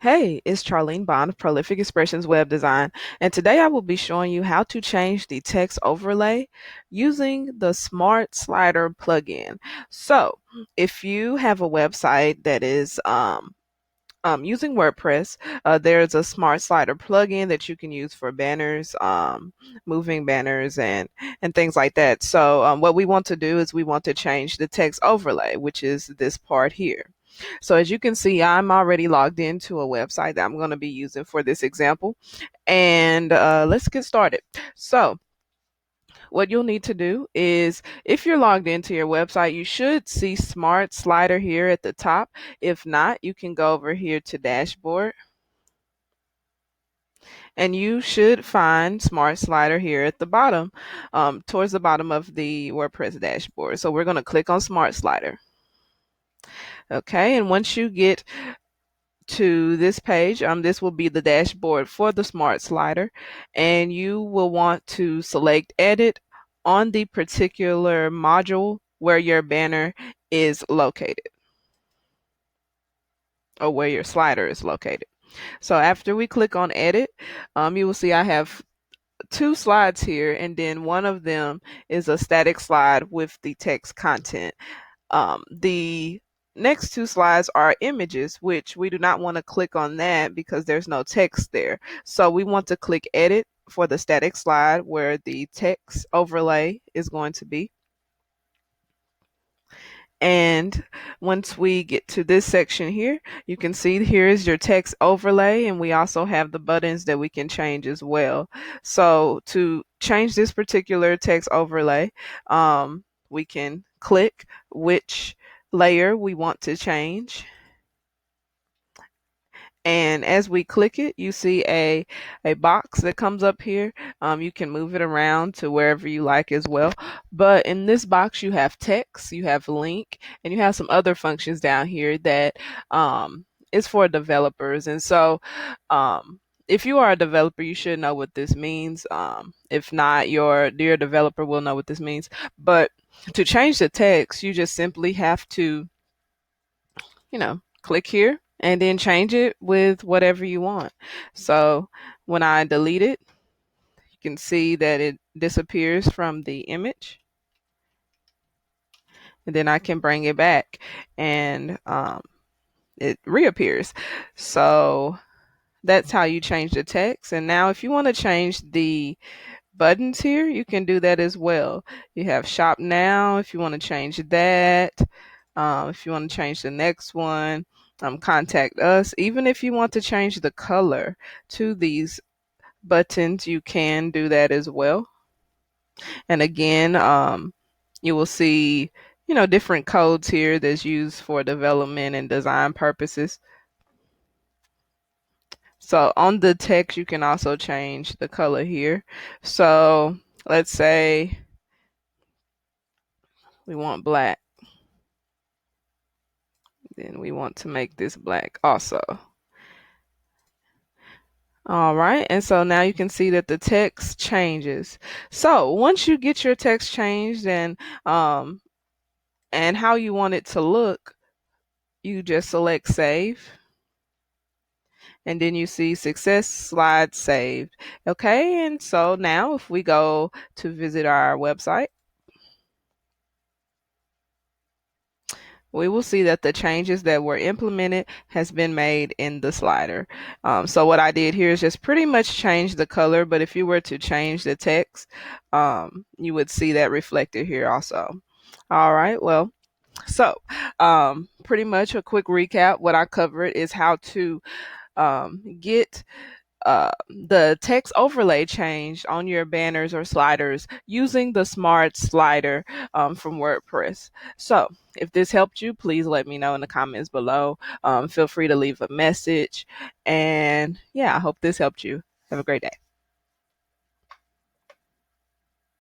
Hey, it's Charlene Bond of Prolific Expressions Web Design, and today I will be showing you how to change the text overlay using the Smart Slider plugin. So, if you have a website that is using WordPress, there's a Smart Slider plugin that you can use for banners, moving banners, and things like that. So, what we want to do is we want to change the text overlay, which is this part here. So as you can see, I'm already logged into a website that I'm going to be using for this example. And let's get started. So what you'll need to do is, if you're logged into your website, you should see Smart Slider here at the top. If not, you can go over here to Dashboard, and you should find Smart Slider here at the bottom, towards the bottom of the WordPress dashboard. So we're going to click on Smart Slider. Okay, and once you get to this page, this will be the dashboard for the Smart Slider, and you will want to select Edit on the particular module where your banner is located, or where your slider is located. So after we click on Edit, you will see I have two slides here, and then one of them is a static slide with the text content. The next two slides are images, which we do not want to click on that because there's no text there. So we want to click Edit for the static slide where the text overlay is going to be. And once we get to this section here, you can see here is your text overlay, and we also have the buttons that we can change as well. So to change this particular text overlay, we can click which layer we want to change. And as we click it, you see a box that comes up here. You can move it around to wherever you like as well. But in this box, you have text, you have link, and you have some other functions down here that is for developers. And so if you are a developer, you should know what this means. If not, your developer will know what this means. But to change the text, you just simply have to, click here and then change it with whatever you want. So when I delete it, you can see that it disappears from the image, and then I can bring it back and it reappears. So that's how you change the text. And now if you want to change the buttons here, you can do that as well. You have shop now if you want to change that. If you want to change the next one, contact us. Even if you want to change the color to these buttons, you can do that as well. And again, you will see, different codes here that's used for development and design purposes. So on the text, you can also change the color here. So let's say we want black. Then we want to make this black also. All right, and so now you can see that the text changes. So once you get your text changed and how you want it to look, you just select Save, and then you see Success Slide Saved. Okay, and so now if we go to visit our website, we will see that the changes that were implemented has been made in the slider. So what I did here is just pretty much change the color, but if you were to change the text, you would see that reflected here also. All right, well, so pretty much a quick recap. What I covered is how to get the text overlay changed on your banners or sliders using the Smart Slider from WordPress. So if this helped you, please let me know in the comments below. Feel free to leave a message. And yeah, I hope this helped you. Have a great day.